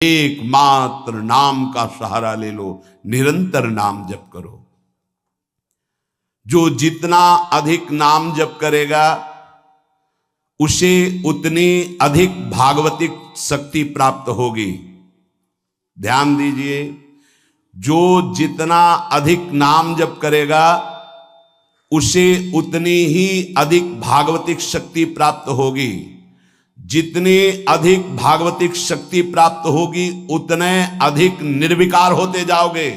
एकमात्र नाम का सहारा ले लो, निरंतर नाम जप करो। जो जितना अधिक नाम जप करेगा उसे उतनी अधिक भागवतिक शक्ति प्राप्त होगी। ध्यान दीजिए, जो जितना अधिक नाम जप करेगा उसे उतनी ही अधिक भागवतिक शक्ति प्राप्त होगी। जितनी अधिक भागवतिक शक्ति प्राप्त होगी उतने अधिक निर्विकार होते जाओगे।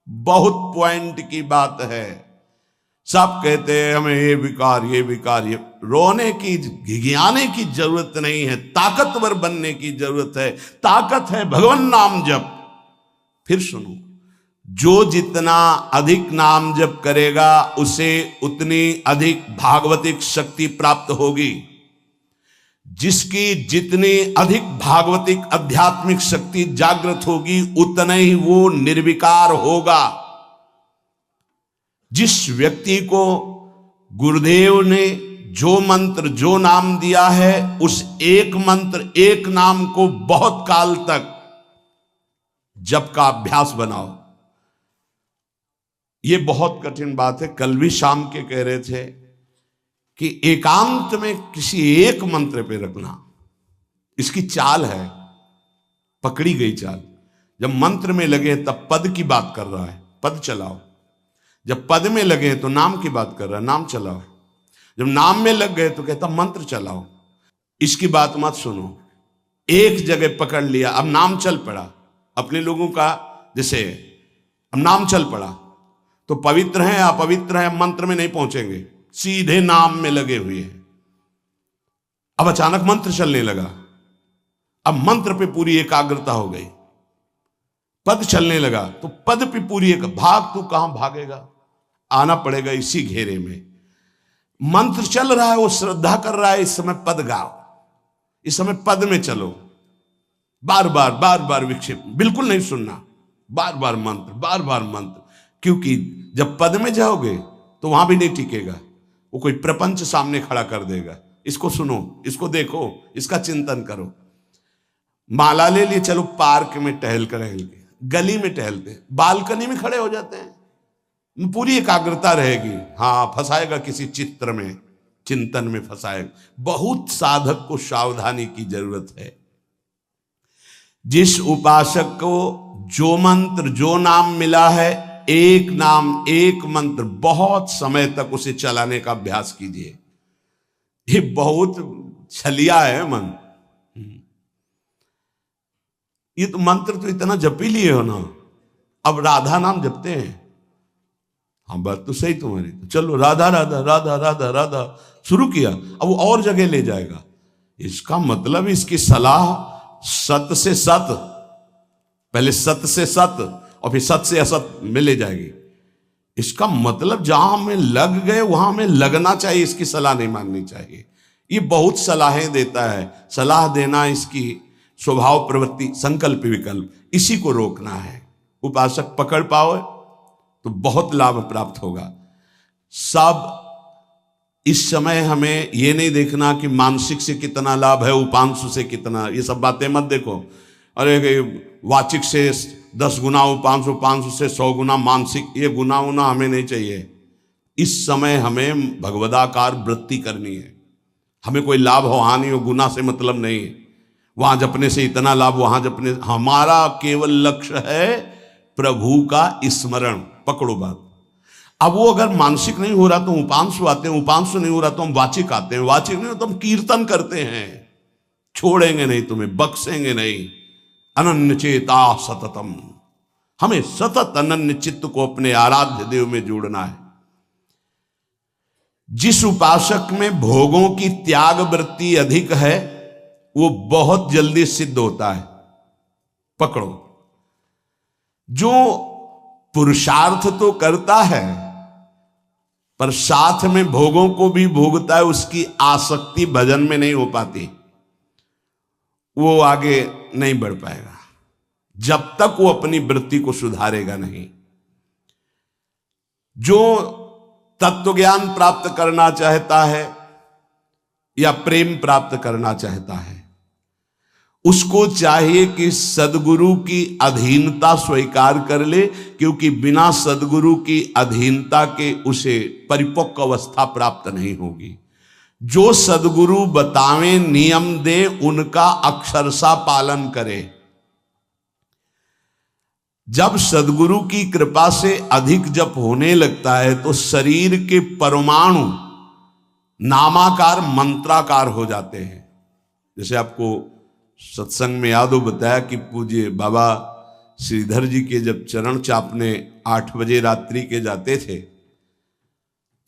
बहुत पॉइंट की बात है। सब कहते हैं हमें ये विकार ये विकार, ये रोने की घिघियाने की जरूरत नहीं है, ताकतवर बनने की जरूरत है। ताकत है भगवान नाम जप। फिर सुनो, जो जितना अधिक नाम जप करेगा उसे उतनी अधिक भागवतिक शक्ति प्राप्त होगी। जिसकी जितनी अधिक भागवतिक आध्यात्मिक शक्ति जागृत होगी उतना ही वो निर्विकार होगा। जिस व्यक्ति को गुरुदेव ने जो मंत्र जो नाम दिया है उस एक मंत्र एक नाम को बहुत काल तक जप का अभ्यास बनाओ। ये बहुत कठिन बात है। कल भी शाम के कह रहे थे कि एकांत में किसी एक मंत्र पे रखना, इसकी चाल है, पकड़ी गई चाल। जब मंत्र में लगे तब पद की बात कर रहा है, पद चलाओ। जब पद में लगे तो नाम की बात कर रहा है, नाम चलाओ। जब नाम में लग गए तो कहता मंत्र चलाओ। इसकी बात मत सुनो। एक जगह पकड़ लिया, अब नाम चल पड़ा। अपने लोगों का जैसे अब नाम चल पड़ा तो पवित्र है अपवित्र है मंत्र में नहीं पहुंचेंगे, सीधे नाम में लगे हुए हैं। अब अचानक मंत्र चलने लगा, अब मंत्र पे पूरी एकाग्रता हो गई। पद चलने लगा तो पद पे पूरी एक भाग, तू कहां भागेगा, आना पड़ेगा इसी घेरे में। मंत्र चल रहा है, वो श्रद्धा कर रहा है, इस समय पद गाओ, इस समय पद में चलो। बार बार विक्षेप बिल्कुल नहीं सुनना, बार बार मंत्र। क्योंकि जब पद में जाओगे तो वहां भी नहीं टिकेगा, वो कोई प्रपंच सामने खड़ा कर देगा। इसको सुनो, इसको देखो, इसका चिंतन करो। माला ले लिए, चलो पार्क में टहल के गली में टहलते, बालकनी में खड़े हो जाते हैं, पूरी एकाग्रता रहेगी। हाँ, फंसाएगा किसी चित्र में, चिंतन में फंसाएगा। बहुत साधक को सावधानी की जरूरत है। जिस उपासक को जो मंत्र जो नाम मिला है, एक नाम एक मंत्र बहुत समय तक उसे चलाने का अभ्यास कीजिए। ये बहुत छलिया है मन। ये तो मंत्र तो इतना जप ही लिए हो ना, अब राधा नाम जपते हैं। हाँ, बात तो सही तुम्हारी। तो चलो राधा राधा राधा राधा राधा शुरू किया, अब वो और जगह ले जाएगा। इसका मतलब इसकी सलाह सत से सत, पहले सत से सत और फिर सत से असत में ले जाएगी। इसका मतलब जहां हमें लग गए वहां हमें लगना चाहिए, इसकी सलाह नहीं माननी चाहिए। ये बहुत सलाहें देता है, सलाह देना इसकी स्वभाव प्रवृत्ति, संकल्प विकल्प, इसी को रोकना है। उपासक पकड़ पाओ तो बहुत लाभ प्राप्त होगा। सब इस समय हमें ये नहीं देखना कि मानसिक से कितना लाभ है, उपांशु से कितना, ये सब बातें मत देखो। अरे वाचिक से 10 गुना उपांशु, उपांशु से 100 गुना मानसिक, ये गुना उना हमें नहीं चाहिए। इस समय हमें भगवदाकार वृत्ति करनी है। हमें कोई लाभ हो हानि हो, गुना से मतलब नहीं है। वहां जपने से इतना लाभ, वहां जपने, हमारा केवल लक्ष्य है प्रभु का स्मरण। पकड़ो बात। अब वो अगर मानसिक नहीं हो रहा तो उपांशु आते हैं, उपांशु नहीं हो रहा तो हम वाचिक आते हैं, वाचिक नहीं हो तो हम कीर्तन करते हैं। छोड़ेंगे नहीं तुम्हें, बख्शेंगे नहीं। अनन्य चेता सततम, हमें सतत अनन्य चित्त को अपने आराध्य देव में जोड़ना है। जिस उपासक में भोगों की त्याग वृत्ति अधिक है वो बहुत जल्दी सिद्ध होता है। पकड़ो। जो पुरुषार्थ तो करता है पर साथ में भोगों को भी भोगता है, उसकी आसक्ति भजन में नहीं हो पाती, वो आगे नहीं बढ़ पाएगा जब तक वो अपनी वृत्ति को सुधारेगा नहीं। जो तत्व ज्ञान प्राप्त करना चाहता है या प्रेम प्राप्त करना चाहता है, उसको चाहिए कि सदगुरु की अधीनता स्वीकार कर ले, क्योंकि बिना सदगुरु की अधीनता के उसे परिपक्व अवस्था प्राप्त नहीं होगी। जो सदगुरु बतावे नियम दे उनका अक्षरशः पालन करे। जब सदगुरु की कृपा से अधिक जप होने लगता है तो शरीर के परमाणु नामाकार मंत्राकार हो जाते हैं। जैसे आपको सत्संग में याद हो बताया कि पूज्य बाबा श्रीधर जी के जब चरण चापने 8 बजे रात्रि के जाते थे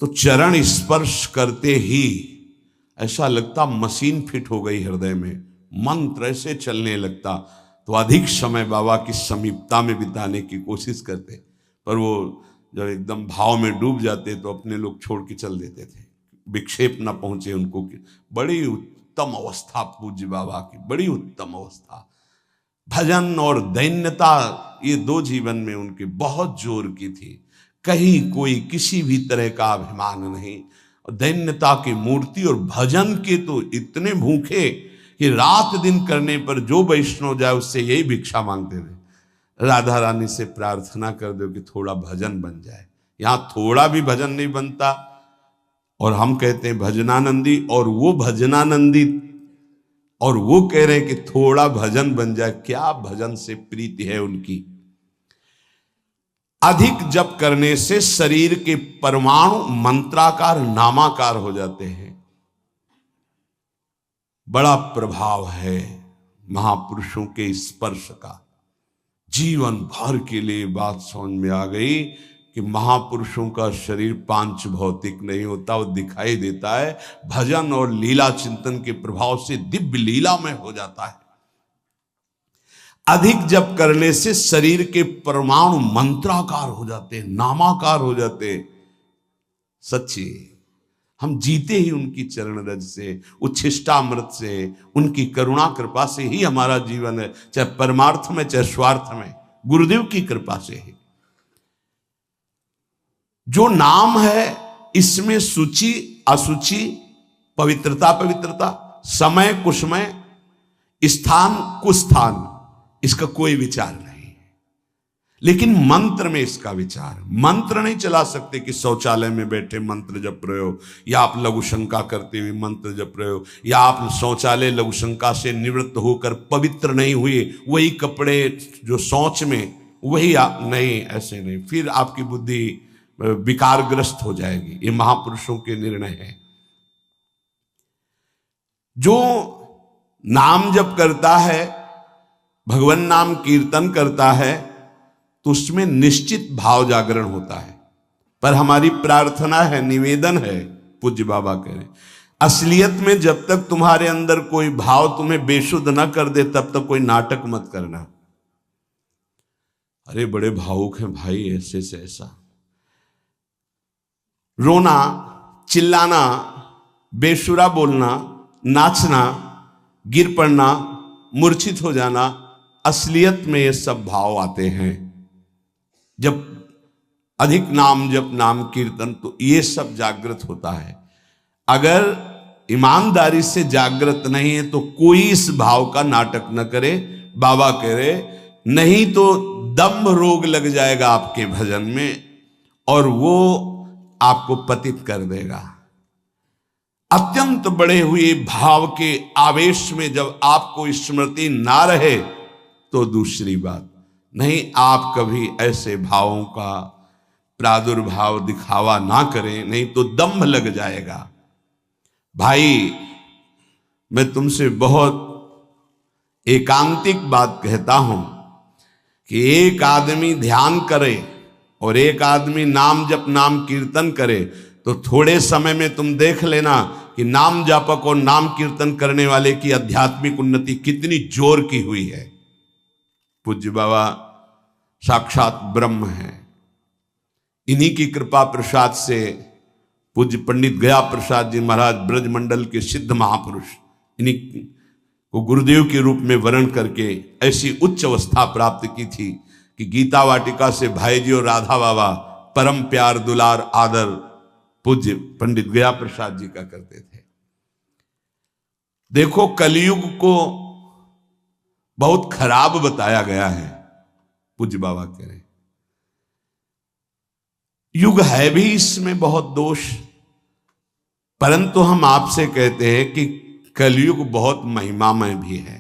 तो चरण स्पर्श करते ही ऐसा लगता मशीन फिट हो गई हृदय में, मंत्र ऐसे चलने लगता। तो अधिक समय बाबा की समीपता में बिताने की कोशिश करते, पर वो जब एकदम भाव में डूब जाते तो अपने लोग छोड़ के चल देते थे, विक्षेप न पहुंचे उनको। बड़ी उत्तम अवस्था पूज्य बाबा की, बड़ी उत्तम अवस्था। भजन और दैन्यता ये 2 जीवन में उनके बहुत जोर की थी। कहीं कोई किसी भी तरह का अभिमान नहीं, दैन्यता की मूर्ति। और भजन के तो इतने भूखे कि रात दिन करने पर जो वैष्णव जाए उससे यही भिक्षा मांगते थे, राधा रानी से प्रार्थना कर दो कि थोड़ा भजन बन जाए। यहां थोड़ा भी भजन नहीं बनता और हम कहते हैं भजनानंदी, और वो भजनानंदी और वो कह रहे हैं कि थोड़ा भजन बन जाए। क्या भजन से प्रीति है उनकी। अधिक जप करने से शरीर के परमाणु मंत्राकार नामाकार हो जाते हैं। बड़ा प्रभाव है महापुरुषों के स्पर्श का। जीवन भर के लिए बात समझ में आ गई कि महापुरुषों का शरीर पांच भौतिक नहीं होता, वो दिखाई देता है। भजन और लीला चिंतन के प्रभाव से दिव्य लीला में हो जाता है। अधिक जप करने से शरीर के परमाणु मंत्राकार हो जाते हैं, नामाकार हो जाते हैं। सच्ची हम जीते ही उनकी चरण रज से, उच्छिष्टामृत से, उनकी करुणा कृपा से ही हमारा जीवन है, चाहे परमार्थ में चाहे स्वार्थ में, गुरुदेव की कृपा से ही। जो नाम है इसमें सूचि असुचि, पवित्रता पवित्रता, समय कुसमय, स्थान कुस्थान, इसका कोई विचार नहीं। लेकिन मंत्र में इसका विचार। मंत्र नहीं चला सकते कि शौचालय में बैठे मंत्र जप रहे हो, या आप लघु शंका करते हुए मंत्र जप रहे हो, या आप शौचालय लघु शंका से निवृत्त होकर पवित्र नहीं हुए, वही कपड़े जो शौच में वही आप नहीं, ऐसे नहीं, फिर आपकी बुद्धि विकारग्रस्त हो जाएगी। ये महापुरुषों के निर्णय है। जो नाम जप करता है, भगवान नाम कीर्तन करता है, तो उसमें निश्चित भाव जागरण होता है। पर हमारी प्रार्थना है, निवेदन है, पूज्य बाबा कह रहे, असलियत में जब तक तुम्हारे अंदर कोई भाव तुम्हें बेशुद्ध न कर दे तब तक कोई नाटक मत करना। अरे बड़े भावुक हैं भाई, ऐसे से ऐसा रोना, चिल्लाना, बेसुरा बोलना, नाचना, गिर पड़ना, मूर्छित हो जाना, असलियत में ये सब भाव आते हैं। जब अधिक नाम जप, नाम कीर्तन, तो ये सब जागृत होता है। अगर ईमानदारी से जागृत नहीं है तो कोई इस भाव का नाटक न करे। बाबा कह रहे, नहीं तो दम्भ रोग लग जाएगा आपके भजन में और वो आपको पतित कर देगा। अत्यंत बड़े हुए भाव के आवेश में जब आपको स्मृति ना रहे तो दूसरी बात नहीं। आप कभी ऐसे भावों का प्रादुर्भाव दिखावा ना करें, नहीं तो दम्भ लग जाएगा। भाई मैं तुमसे बहुत एकांतिक बात कहता हूं कि एक आदमी ध्यान करे और एक आदमी नाम जप, नाम कीर्तन करे, तो थोड़े समय में तुम देख लेना कि नाम जापक और नाम कीर्तन करने वाले की आध्यात्मिक उन्नति कितनी जोर की हुई है। पूज्य बाबा साक्षात ब्रह्म है। इन्हीं की कृपा प्रसाद से पूज्य पंडित गया प्रसाद जी महाराज ब्रजमंडल के सिद्ध महापुरुष, इन्हीं को गुरुदेव के रूप में वर्ण करके ऐसी उच्च अवस्था प्राप्त की थी कि गीता वाटिका से भाई जी और राधा बाबा परम प्यार दुलार आदर पूज्य पंडित गया प्रसाद जी का करते थे। देखो कलयुग को बहुत खराब बताया गया है। पूज्य बाबा कह रहे युग है भी इसमें बहुत दोष, परंतु हम आपसे कहते हैं कि कलयुग बहुत महिमामय भी है।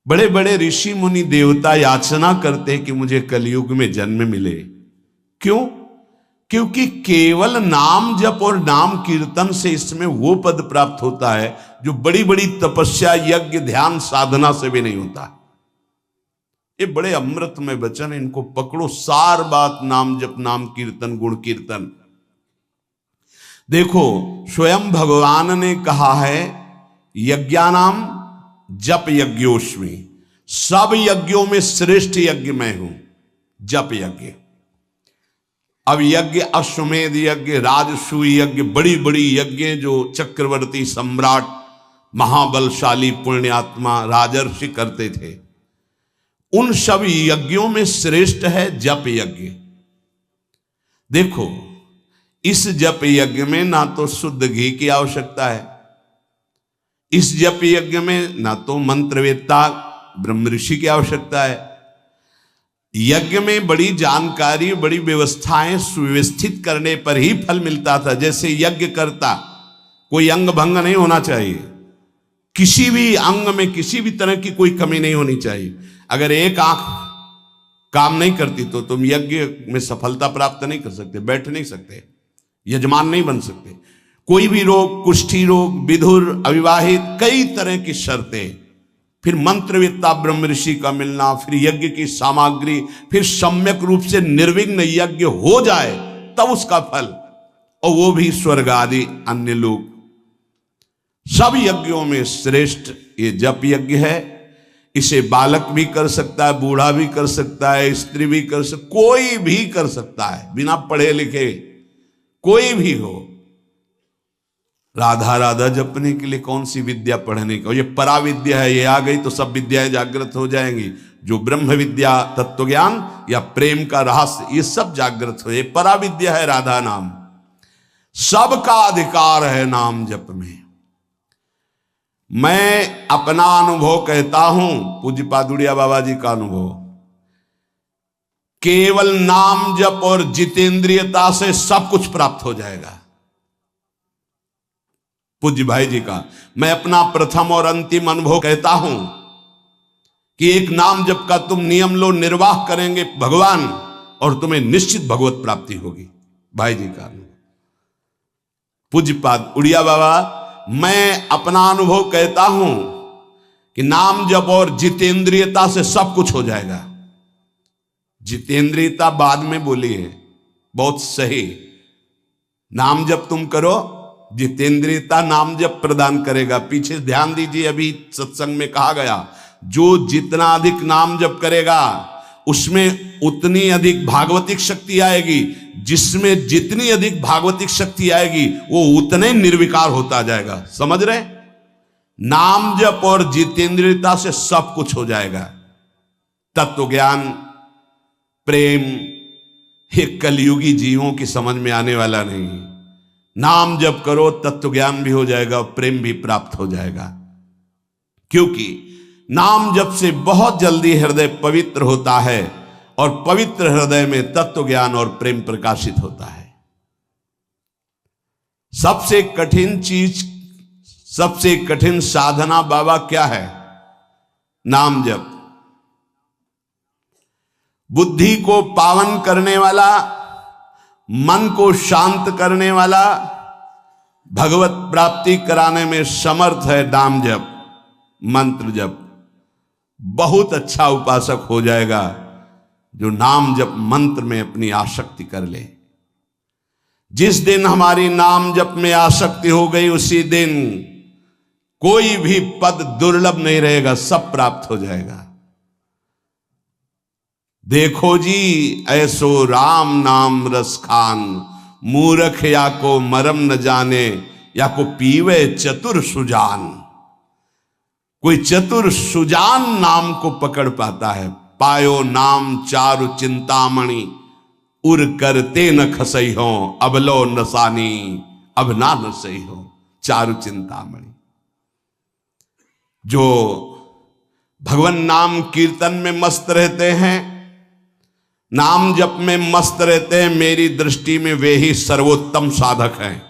बड़े बड़े ऋषि मुनि देवता याचना करते हैं कि मुझे कलयुग में जन्म मिले। क्यों? क्योंकि केवल नाम जप और नाम कीर्तन से इसमें वो पद प्राप्त होता है जो बड़ी बड़ी तपस्या, यज्ञ, ध्यान, साधना से भी नहीं होता। ये बड़े अमृतमय वचन, इनको पकड़ो। सार बात नाम जप, नाम कीर्तन, गुण कीर्तन। देखो स्वयं भगवान ने कहा है यज्ञानाम जप यज्ञोस्मि, सब यज्ञों में श्रेष्ठ यज्ञ मैं हूं, जप यज्ञ। अब यज्ञ, अश्वमेध यज्ञ, राजसूय यज्ञ, बड़ी बड़ी यज्ञ जो चक्रवर्ती, सम्राट, महाबलशाली, पुण्यात्मा, राजर्षि करते थे, उन सब यज्ञों में श्रेष्ठ है जप यज्ञ। देखो इस जप यज्ञ में ना तो शुद्ध घी की आवश्यकता है, इस जप यज्ञ में ना तो मंत्रवेत्ता ब्रह्म ऋषि की आवश्यकता है। यज्ञ में बड़ी जानकारी, बड़ी व्यवस्थाएं सुव्यवस्थित करने पर ही फल मिलता था। जैसे यज्ञ करता कोई अंग भंग नहीं होना चाहिए, किसी भी अंग में किसी भी तरह की कोई कमी नहीं होनी चाहिए। अगर एक आंख काम नहीं करती तो तुम यज्ञ में सफलता प्राप्त नहीं कर सकते, बैठ नहीं सकते, यजमान नहीं बन सकते। कोई भी रोग, कुष्ठी रोग, विधुर, अविवाहित, कई तरह की शर्तें, फिर मंत्रवेत्ता ब्रह्म ऋषि का मिलना, फिर यज्ञ की सामग्री, फिर सम्यक रूप से निर्विघ्न यज्ञ हो जाए तब उसका फल, और वो भी स्वर्ग आदि अन्य लोग। सब यज्ञों में श्रेष्ठ ये जप यज्ञ है। इसे बालक भी कर सकता है, बूढ़ा भी कर सकता है, स्त्री भी कर सकता, कोई भी कर सकता है, बिना पढ़े लिखे कोई भी हो। राधा राधा जपने के लिए कौन सी विद्या पढ़ने का, ये पराविद्या है, ये आ गई तो सब विद्याएं जागृत हो जाएंगी। जो ब्रह्म विद्या, तत्व ज्ञान या प्रेम का रहस्य, ये सब जागृत हो, ये पराविद्या है राधा नाम। सबका अधिकार है नाम जप में। मैं अपना अनुभव कहता हूं, पूज्य पादुड़िया बाबा जी का अनुभव, केवल नाम जप और जितेंद्रियता से सब कुछ प्राप्त हो जाएगा। पूज्य भाई जी का मैं अपना प्रथम और अंतिम अनुभव कहता हूं कि एक नाम जप का तुम नियम लो, निर्वाह करेंगे भगवान, और तुम्हें निश्चित भगवत प्राप्ति होगी। भाई जी का अनुभव। पूज्य पाद उड़िया बाबा, मैं अपना अनुभव कहता हूं कि नाम जप और जितेंद्रियता से सब कुछ हो जाएगा। जितेंद्रियता बाद में बोली है, बहुत सही। नाम जप तुम करो, जितेंद्रियता नाम जप प्रदान करेगा। पीछे ध्यान दीजिए, अभी सत्संग में कहा गया, जो जितना अधिक नाम जप करेगा उसमें उतनी अधिक भागवतिक शक्ति आएगी, जिसमें जितनी अधिक भागवतिक शक्ति आएगी वो उतने निर्विकार होता जाएगा। समझ रहे? नाम जप और जितेंद्रियता से सब कुछ हो जाएगा। तत्व ज्ञान, प्रेम, ये कलयुगी जीवों की समझ में आने वाला नहीं। नाम जप करो, तत्व ज्ञान भी हो जाएगा, प्रेम भी प्राप्त हो जाएगा। क्योंकि नाम जप से बहुत जल्दी हृदय पवित्र होता है, और पवित्र हृदय में तत्व ज्ञान और प्रेम प्रकाशित होता है। सबसे कठिन चीज, सबसे कठिन साधना बाबा क्या है? नाम जप। बुद्धि को पावन करने वाला, मन को शांत करने वाला, भगवत प्राप्ति कराने में समर्थ है नाम जप, मंत्र जप। बहुत अच्छा उपासक हो जाएगा जो नाम जप मंत्र में अपनी आसक्ति कर ले। जिस दिन हमारी नाम जप में आसक्ति हो गई, उसी दिन कोई भी पद दुर्लभ नहीं रहेगा, सब प्राप्त हो जाएगा। देखो जी ऐसो राम नाम रस खान, मूर्ख या को मरम न जाने, या को पीवे चतुर सुजान। कोई चतुर सुजान नाम को पकड़ पाता है। पायो नाम चारु चिंतामणि, उर करते न खसई हो, अबलो नसानी, अब ना नसई हो। चारु चिंतामणि, जो भगवान नाम कीर्तन में मस्त रहते हैं, नाम जप में मस्त रहते हैं। मेरी दृष्टि में वे ही सर्वोत्तम साधक हैं।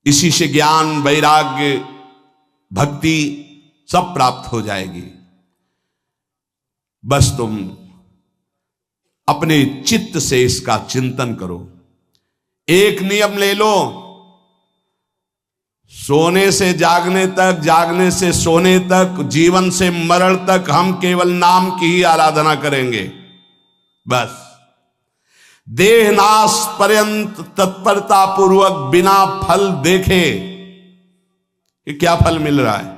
इसी से ज्ञान, वैराग्य, भक्ति सब प्राप्त हो जाएगी। बस तुम अपने चित्त से इसका चिंतन करो। एक नियम ले लो, सोने से जागने तक, जागने से सोने तक, जीवन से मरण तक हम केवल नाम की ही आराधना करेंगे। बस देहनाश पर्यंत तत्परता पूर्वक बिना फल देखे कि क्या फल मिल रहा है,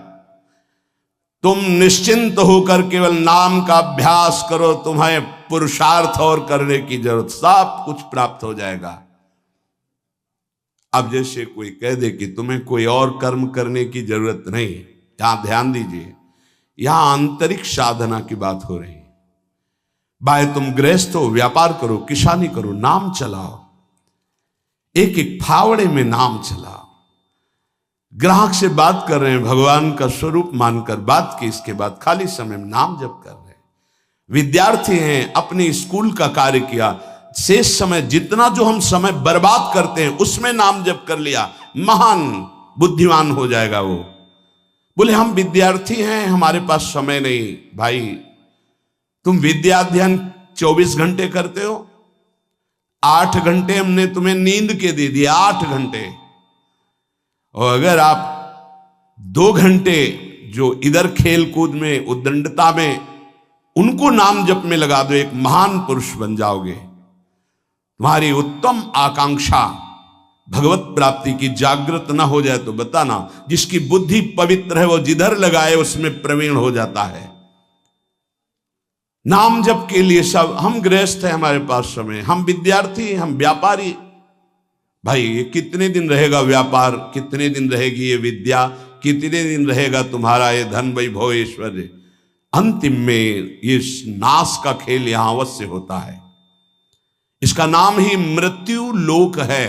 तुम निश्चिंत होकर केवल नाम का अभ्यास करो। तुम्हें पुरुषार्थ और करने की जरूरत, सब कुछ प्राप्त हो जाएगा। अब जैसे कोई कह दे कि तुम्हें कोई और कर्म करने की जरूरत नहीं, यहां ध्यान दीजिए, यहां आंतरिक साधना की बात हो रही है। भाई तुम गृहस्थ हो, व्यापार करो, किसानी करो, नाम चलाओ, एक एक फावड़े में नाम चलाओ। ग्राहक से बात कर रहे हैं, भगवान का स्वरूप मानकर बात की, इसके बाद खाली समय में नाम जप कर रहे हैं। विद्यार्थी हैं, अपने स्कूल का कार्य किया, शेष समय जितना जो हम समय बर्बाद करते हैं उसमें नाम जप कर लिया, महान बुद्धिमान हो जाएगा वो। बोले हम विद्यार्थी हैं, हमारे पास समय नहीं। भाई तुम विद्या अध्ययन 24 घंटे करते हो, 8 घंटे हमने तुम्हें नींद के दे दिए, 8 घंटे। और अगर आप 2 घंटे जो इधर खेल कूद में, उद्दंडता में, उनको नाम जप में लगा दो, एक महान पुरुष बन जाओगे। तुम्हारी उत्तम आकांक्षा भगवत प्राप्ति की जागृत ना हो जाए तो बताना। जिसकी बुद्धि पवित्र है वो जिधर लगाए उसमें प्रवीण हो जाता है। नाम जप के लिए सब, हम गृहस्थ हैं, हमारे पास समय, हम विद्यार्थी, हम व्यापारी। भाई ये कितने दिन रहेगा व्यापार, कितने दिन रहेगी ये विद्या, कितने दिन रहेगा तुम्हारा ये धन, वैभव, ऐश्वर्य। अंतिम में ये नाश का खेल यहां अवश्य होता है। इसका नाम ही मृत्यु लोक है।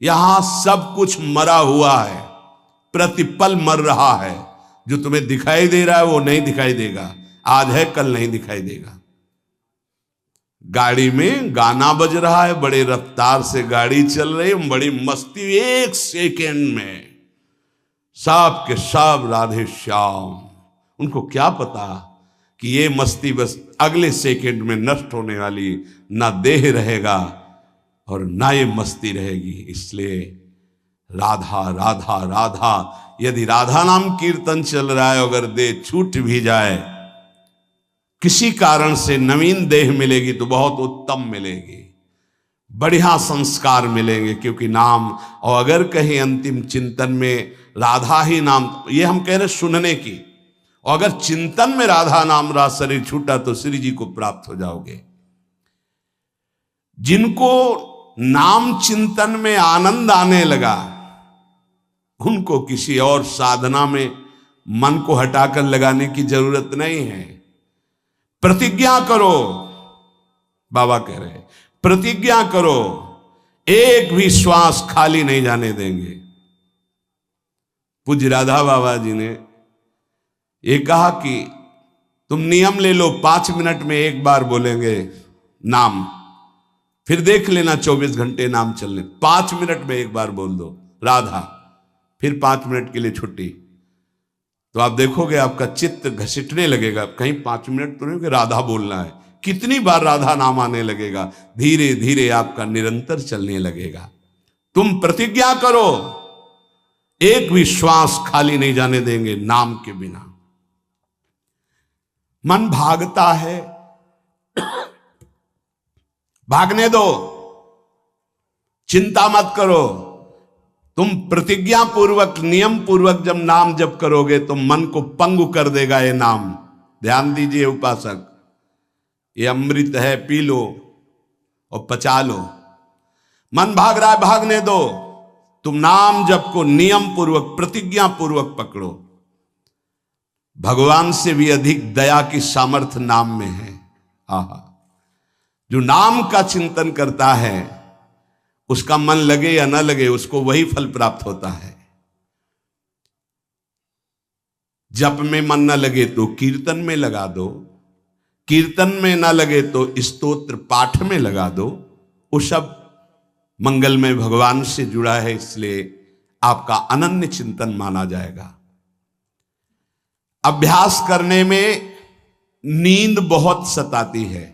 यहां सब कुछ मरा हुआ है, प्रतिपल मर रहा है। जो तुम्हें दिखाई दे रहा है वो नहीं दिखाई देगा, आज है कल नहीं दिखाई देगा। गाड़ी में गाना बज रहा है, बड़े रफ्तार से गाड़ी चल रही है, बड़ी मस्ती, 1 सेकेंड में सब के सब राधे श्याम। उनको क्या पता कि ये मस्ती बस अगले सेकेंड में नष्ट होने वाली, ना देह रहेगा और ना ये मस्ती रहेगी। इसलिए राधा राधा राधा, यदि राधा नाम कीर्तन चल रहा है, अगर देह छूट भी जाए, किसी कारण से नवीन देह मिलेगी तो बहुत उत्तम मिलेगी, बढ़िया संस्कार मिलेंगे, क्योंकि नाम। और अगर कहीं अंतिम चिंतन में राधा ही नाम, ये हम कह रहे सुनने की, और अगर चिंतन में राधा नाम रहा, शरीर छूटा, तो श्री जी को प्राप्त हो जाओगे। जिनको नाम चिंतन में आनंद आने लगा, उनको किसी और साधना में मन को हटाकर लगाने की जरूरत नहीं है। प्रतिज्ञा करो, बाबा कह रहे हैं, प्रतिज्ञा करो, एक भी श्वास खाली नहीं जाने देंगे। पूज्य राधा बाबा जी ने ये कहा कि तुम नियम ले लो, 5 मिनट में एक बार बोलेंगे नाम, फिर देख लेना 24 घंटे नाम चलने, 5 मिनट में एक बार बोल दो राधा, फिर 5 मिनट के लिए छुट्टी। तो आप देखोगे आपका चित्त घसीटने लगेगा, कहीं 5 मिनट तो नहीं कि राधा बोलना है, कितनी बार राधा नाम आने लगेगा। धीरे धीरे आपका निरंतर चलने लगेगा। तुम प्रतिज्ञा करो, एक भी श्वास खाली नहीं जाने देंगे नाम के बिना। मन भागता है, भागने दो, चिंता मत करो। तुम प्रतिज्ञा पूर्वक, नियम पूर्वक जब नाम जप करोगे तो मन को पंगु कर देगा ये नाम। ध्यान दीजिए उपासक, ये अमृत है, पी लो और पचा लो। मन भाग रहा है, भागने दो। तुम नाम जप को नियम पूर्वक, प्रतिज्ञा पूर्वक पकड़ो। भगवान से भी अधिक दया की सामर्थ्य नाम में है। आहा, जो नाम का चिंतन करता है उसका मन लगे या न लगे, उसको वही फल प्राप्त होता है। जप में मन न लगे तो कीर्तन में लगा दो, कीर्तन में न लगे तो स्तोत्र पाठ में लगा दो। वो सब मंगलमय भगवान से जुड़ा है, इसलिए आपका अनन्य चिंतन माना जाएगा। अभ्यास करने में नींद बहुत सताती है।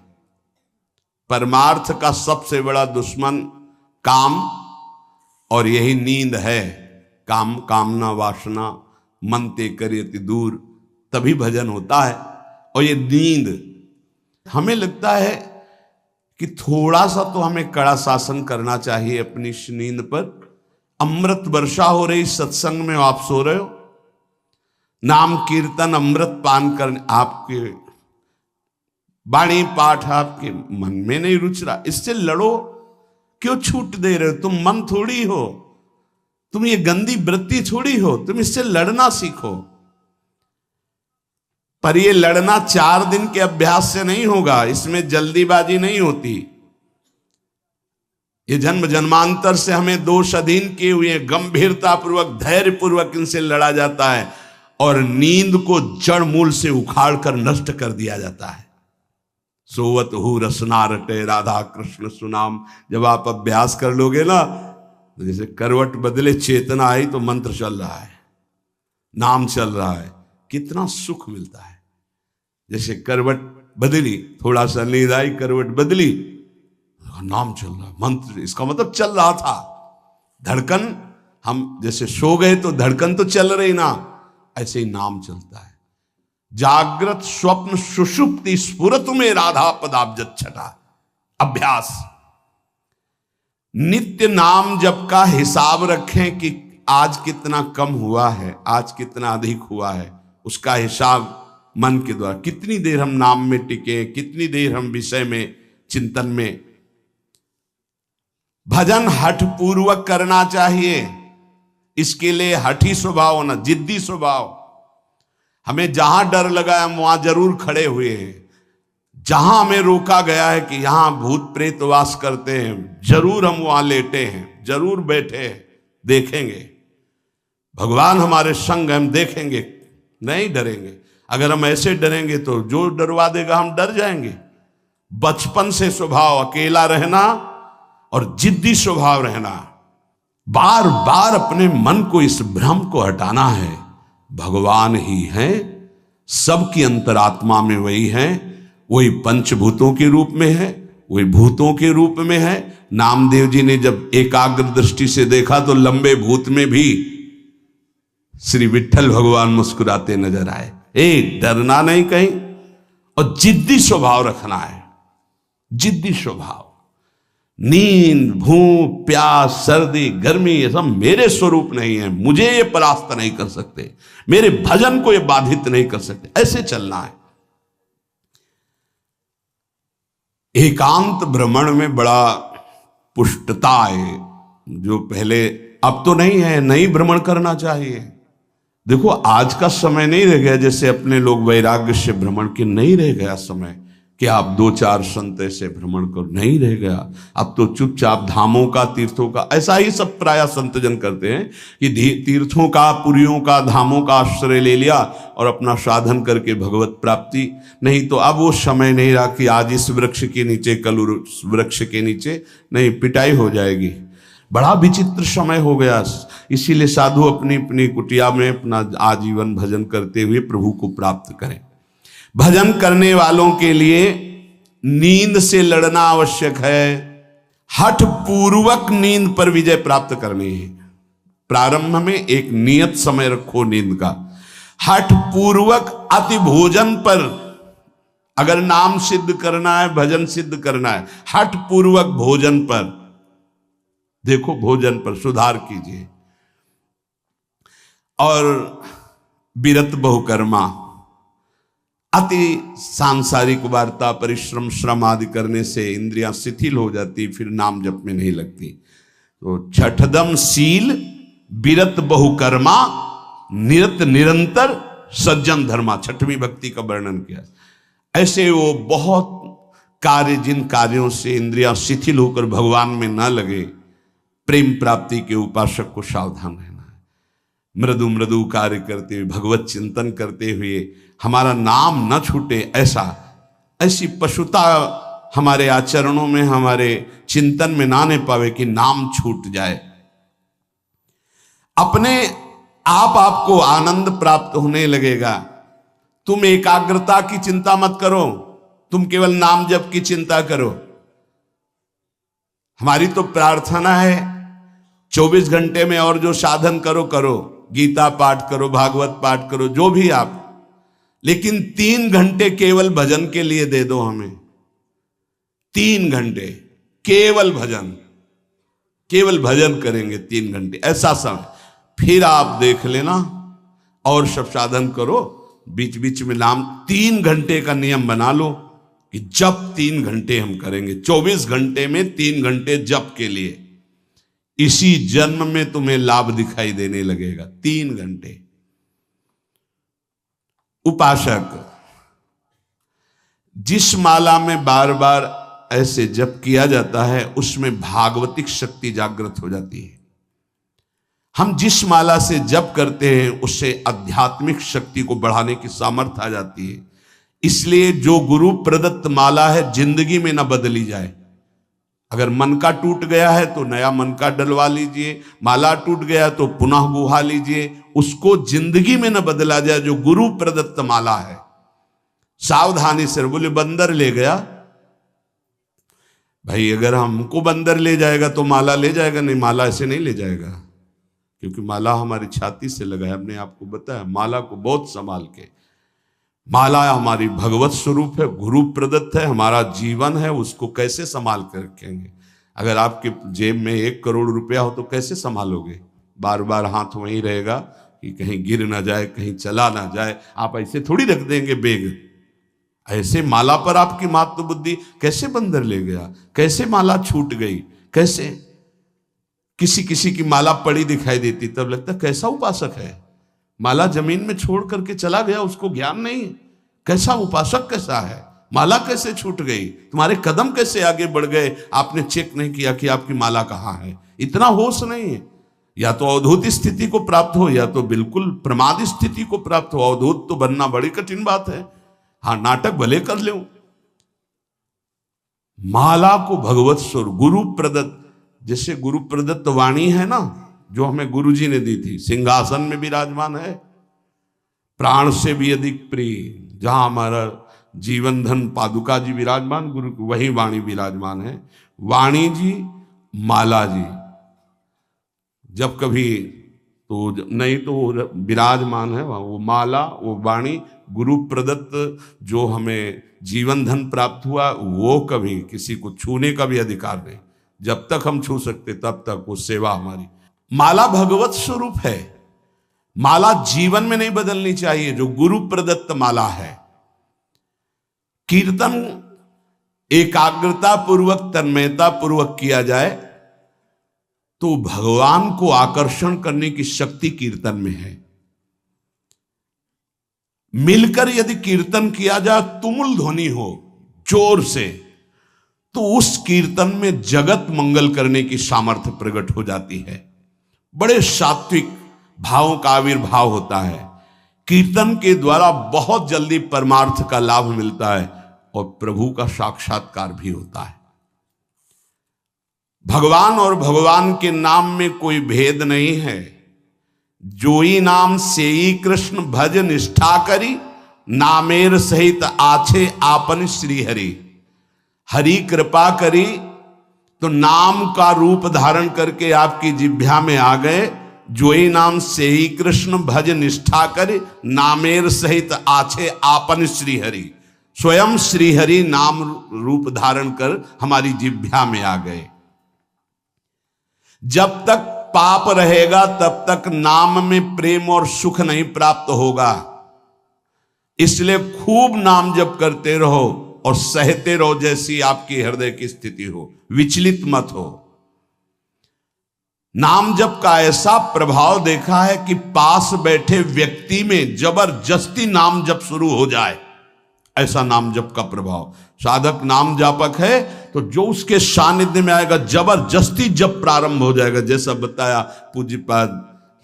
परमार्थ का सबसे बड़ा दुश्मन काम और यही नींद है। काम कामना वासना मनते करियति दूर, तभी भजन होता है। और ये नींद, हमें लगता है कि थोड़ा सा तो हमें कड़ा शासन करना चाहिए अपनी इस नींद पर। अमृत वर्षा हो रही सत्संग में, आप सो रहे हो, नाम कीर्तन अमृत पान करने, आपके वाणी पाठ आपके मन में नहीं रुच रहा, इससे लड़ो। क्यों छूट दे रहे हो? तुम मन थोड़ी हो, तुम ये गंदी वृत्ति थोड़ी हो, तुम इससे लड़ना सीखो। पर ये लड़ना 4 दिन के अभ्यास से नहीं होगा, इसमें जल्दीबाजी नहीं होती। ये जन्म जन्मांतर से हमें दोष अधीन किए हुए गंभीरता पूर्वक धैर्य पूर्वक इनसे लड़ा जाता है और नींद को जड़ मूल से उखाड़ कर नष्ट कर दिया जाता है। सोवत हु रसना रटे राधा कृष्ण सुनाम। जब आप अभ्यास कर लोगे ना, तो जैसे करवट बदले चेतना आई तो मंत्र चल रहा है, नाम चल रहा है, कितना सुख मिलता है। जैसे करवट बदली, थोड़ा सा नींद आई, करवट बदली, नाम चल रहा है, मंत्र, इसका मतलब चल रहा था। धड़कन, हम जैसे सो गए तो धड़कन तो चल रही ना, ऐसे ही नाम चलता है। जागृत स्वप्न सुषुप्ति स्फुरतु में राधा पदाब्जत छटा। अभ्यास, नित्य नाम जप का हिसाब रखें कि आज कितना कम हुआ है, आज कितना अधिक हुआ है, उसका हिसाब मन के द्वारा। कितनी देर हम नाम में टिके, कितनी देर हम विषय में चिंतन में। भजन हठ पूर्वक करना चाहिए, इसके लिए हठी स्वभाव होना, जिद्दी स्वभाव। हमें जहां डर लगा है हम वहां जरूर खड़े हुए हैं। जहां हमें रोका गया है कि यहां भूत प्रेत वास करते हैं, जरूर हम वहां लेटे हैं, जरूर बैठे हैं, देखेंगे भगवान हमारे संग, हम देखेंगे, नहीं डरेंगे। अगर हम ऐसे डरेंगे तो जो डरवा देगा हम डर जाएंगे। बचपन से स्वभाव अकेला रहना और जिद्दी स्वभाव रहना, बार बार अपने मन को इस भ्रम को हटाना है। भगवान ही हैं, सबकी अंतरात्मा में वही हैं, वही पंचभूतों के रूप में है, वही भूतों के रूप में है। नामदेव जी ने जब एकाग्र दृष्टि से देखा तो लंबे भूत में भी श्री विठ्ठल भगवान मुस्कुराते नजर आए। डरना नहीं कहीं, और जिद्दी स्वभाव रखना है, जिद्दी स्वभाव। नींद, भूख, प्यास, सर्दी, गर्मी, ये सब मेरे स्वरूप नहीं है, मुझे ये परास्त नहीं कर सकते, मेरे भजन को ये बाधित नहीं कर सकते, ऐसे चलना है। एकांत भ्रमण में बड़ा पुष्टता है, जो पहले, अब तो नहीं है, नहीं भ्रमण करना चाहिए। देखो आज का समय नहीं रह गया जैसे अपने लोग वैराग्य से भ्रमण के, नहीं रह गया समय कि आप 2-4 संत ऐसे भ्रमण करो, नहीं रह गया। अब तो चुपचाप धामों का, तीर्थों का, ऐसा ही सब प्राय संतजन करते हैं कि तीर्थों का, पुरियों का, धामों का आश्रय ले लिया और अपना साधन करके भगवत प्राप्ति। नहीं तो अब वो समय नहीं रहा कि आज इस वृक्ष के नीचे, कल उस वृक्ष के नीचे, नहीं, पिटाई हो जाएगी। बड़ा विचित्र समय हो गया। इसीलिए साधु अपनी अपनी कुटिया में अपना आजीवन भजन करते हुए प्रभु को प्राप्त करें। भजन करने वालों के लिए नींद से लड़ना आवश्यक है। हठ पूर्वक नींद पर विजय प्राप्त करनी है। प्रारंभ में एक नियत समय रखो नींद का। हठ पूर्वक अति भोजन पर, अगर नाम सिद्ध करना है, भजन सिद्ध करना है, हठ पूर्वक भोजन पर, देखो भोजन पर सुधार कीजिए। और विरत बहुकर्मा, अति सांसारिक वार्ता, परिश्रम, श्रम आदि करने से इंद्रियां शिथिल हो जाती, फिर नाम जप में नहीं लगती। तो छठदम शील, विरत बहुकर्मा, निरत निरंतर, सज्जन धर्मा, छठवीं भक्ति का वर्णन किया। ऐसे वो बहुत कार्य, जिन कार्यों से इंद्रियां शिथिल होकर भगवान में न लगे, प्रेम प्राप्ति के उपासक को सावधान रहना है। मृदु मृदु कार्य करते हुए, भगवत चिंतन करते हुए हमारा नाम न छूटे, ऐसी पशुता हमारे आचरणों में, हमारे चिंतन में ना आने पावे कि नाम छूट जाए। अपने आप आपको आनंद प्राप्त होने लगेगा। तुम एकाग्रता की चिंता मत करो, तुम केवल नाम जप की चिंता करो। हमारी तो प्रार्थना है 24 घंटे में और जो साधन करो करो, गीता पाठ करो, भागवत पाठ करो, जो भी आप, लेकिन 3 घंटे केवल भजन के लिए दे दो हमें। 3 घंटे केवल भजन करेंगे 3 घंटे, ऐसा समय। फिर आप देख लेना और सब साधन करो, बीच बीच में नाम। 3 घंटे का नियम बना लो कि जप 3 घंटे हम करेंगे, 24 घंटे में 3 घंटे जप के लिए। इसी जन्म में तुम्हें लाभ दिखाई देने लगेगा। 3 घंटे। उपासक जिस माला में बार बार ऐसे जप किया जाता है उसमें भागवतिक शक्ति जागृत हो जाती है। हम जिस माला से जप करते हैं उससे आध्यात्मिक शक्ति को बढ़ाने की सामर्थ्य आ जाती है। इसलिए जो गुरु प्रदत्त माला है जिंदगी में न बदली जाए। अगर मन का टूट गया है तो नया मन का डलवा लीजिए, माला टूट गया तो पुनः गुहा लीजिए, उसको जिंदगी में न बदला जाए। जो गुरु प्रदत्त माला है, सावधानी से। बोले बंदर ले गया, भाई अगर हमको बंदर ले जाएगा तो माला ले जाएगा? नहीं, माला ऐसे नहीं ले जाएगा, क्योंकि माला हमारी छाती से लगा है। हमने आपको बताया माला को बहुत संभाल के। माला हमारी भगवत स्वरूप है, गुरु प्रदत्त है, हमारा जीवन है, उसको कैसे संभाल कर रखेंगे? अगर आपके जेब में 1 करोड़ रुपया हो तो कैसे संभालोगे? बार बार हाथ वहीं रहेगा कि कहीं गिर ना जाए, कहीं चला ना जाए। आप ऐसे थोड़ी रख देंगे बेग। ऐसे माला पर आपकी मात्र बुद्धि। कैसे बंदर ले गया, कैसे माला छूट गई, कैसे? किसी किसी की माला पड़ी दिखाई देती, तब लगता कैसा उपासक है। माला जमीन में छोड़ करके चला गया, उसको ज्ञान नहीं। कैसा उपासक कैसा है? माला कैसे छूट गई? तुम्हारे कदम कैसे आगे बढ़ गए? आपने चेक नहीं किया कि आपकी माला कहाँ है। इतना होश नहीं है। या तो अवधूत स्थिति को प्राप्त हो या तो बिल्कुल प्रमाद स्थिति को प्राप्त हो। अवधूत तो बनना बड़ी कठिन बात है। हाँ, नाटक भले कर ले। माला को भगवत स्वरूप गुरु प्रदत्त, जैसे गुरु प्रदत्त वाणी है ना, जो हमें गुरु जी ने दी थी, सिंहासन में विराजमान है, प्राण से भी अधिक प्रिय। जहां हमारा जीवन धन पादुका जी विराजमान, गुरु वही वाणी विराजमान है। वाणी जी, माला जी, जब कभी तो नहीं तो विराजमान है वहां। वो माला, वो वाणी गुरु प्रदत्त जो हमें जीवन धन प्राप्त हुआ, वो कभी किसी को छूने का भी अधिकार नहीं। जब तक हम छू सकते तब तक वो सेवा हमारी। माला भगवत स्वरूप है। माला जीवन में नहीं बदलनी चाहिए, जो गुरु प्रदत्त माला है। कीर्तन एकाग्रता पूर्वक, तन्मयता पूर्वक किया जाए तो भगवान को आकर्षण करने की शक्ति कीर्तन में है। मिलकर यदि कीर्तन किया जाए, तुमुल ध्वनि हो जोर से, तो उस कीर्तन में जगत मंगल करने की सामर्थ्य प्रकट हो जाती है। बड़े सात्विक भावों का आविर्भाव होता है। कीर्तन के द्वारा बहुत जल्दी परमार्थ का लाभ मिलता है और प्रभु का साक्षात्कार भी होता है। भगवान और भगवान के नाम में कोई भेद नहीं है। जोई नाम सेई कृष्ण भज निष्ठा करी, नामेर सहित आछे आपन श्री हरि। हरि कृपा करी तो नाम का रूप धारण करके आपकी जिह्वा में आ गए। जोई नाम सेई कृष्ण भज निष्ठा करे, नामेर सहित आछे आपन श्री हरि। स्वयं श्री हरि नाम रूप धारण कर हमारी जिह्वा में आ गए। जब तक पाप रहेगा तब तक नाम में प्रेम और सुख नहीं प्राप्त होगा। इसलिए खूब नाम जप करते रहो और सहते रहो, जैसी आपकी हृदय की स्थिति हो, विचलित मत हो। नाम जप का ऐसा प्रभाव देखा है कि पास बैठे व्यक्ति में जबरदस्ती नाम जप शुरू हो जाए, ऐसा नाम जप का प्रभाव। साधक नाम जापक है तो जो उसके सानिध्य में आएगा जबरदस्ती जप प्रारंभ हो जाएगा। जैसा बताया पूज्यपाद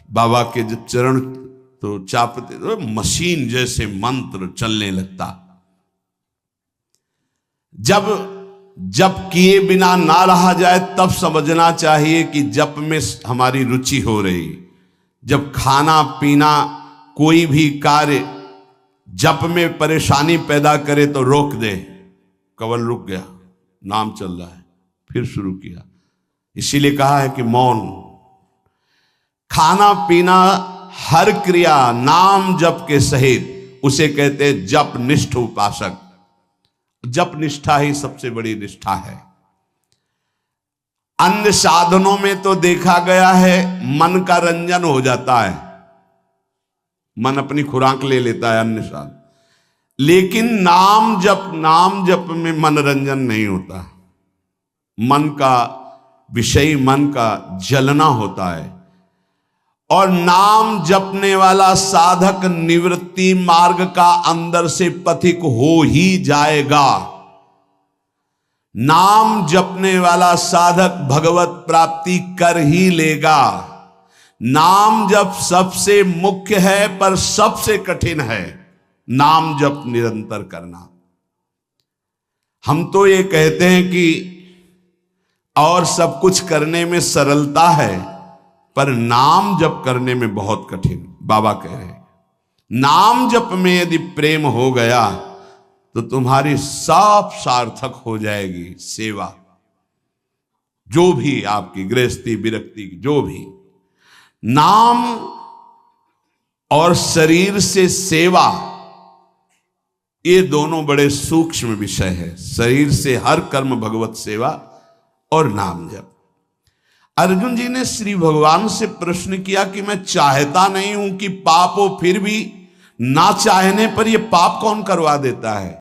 बाबा के जब चरण तो चापते तो मशीन जैसे मंत्र चलने लगता। जब जप किए बिना ना रहा जाए तब समझना चाहिए कि जप में हमारी रुचि हो रही। जब खाना पीना कोई भी कार्य जप में परेशानी पैदा करे तो रोक दे। कवल रुक गया, नाम चल रहा है, फिर शुरू किया। इसीलिए कहा है कि मौन। खाना पीना हर क्रिया नाम जप के सहित उसे कहते जप निष्ठ उपासक। जप निष्ठा ही सबसे बड़ी निष्ठा है। अन्य साधनों में तो देखा गया है मन का रंजन हो जाता है, मन अपनी खुराक ले लेता है अन्य साधन, लेकिन नाम जप में मनोरंजन नहीं होता। मन का विषय, मन का जलना होता है। और नाम जपने वाला साधक निवृत्ति मार्ग का अंदर से पथिक हो ही जाएगा। नाम जपने वाला साधक भगवत प्राप्ति कर ही लेगा। नाम जप सबसे मुख्य है पर सबसे कठिन है नाम जप निरंतर करना। हम तो ये कहते हैं कि और सब कुछ करने में सरलता है, पर नाम जप करने में बहुत कठिन। बाबा कह रहे हैं नाम जप में यदि प्रेम हो गया तो तुम्हारी सब सार्थक हो जाएगी सेवा। जो भी आपकी गृहस्थी विरक्ति जो भी, नाम और शरीर से सेवा, ये दोनों बड़े सूक्ष्म विषय है। शरीर से हर कर्म भगवत सेवा और नाम जप। अर्जुन जी ने श्री भगवान से प्रश्न किया कि मैं चाहता नहीं हूं कि पाप हो, फिर भी ना चाहने पर यह पाप कौन करवा देता है।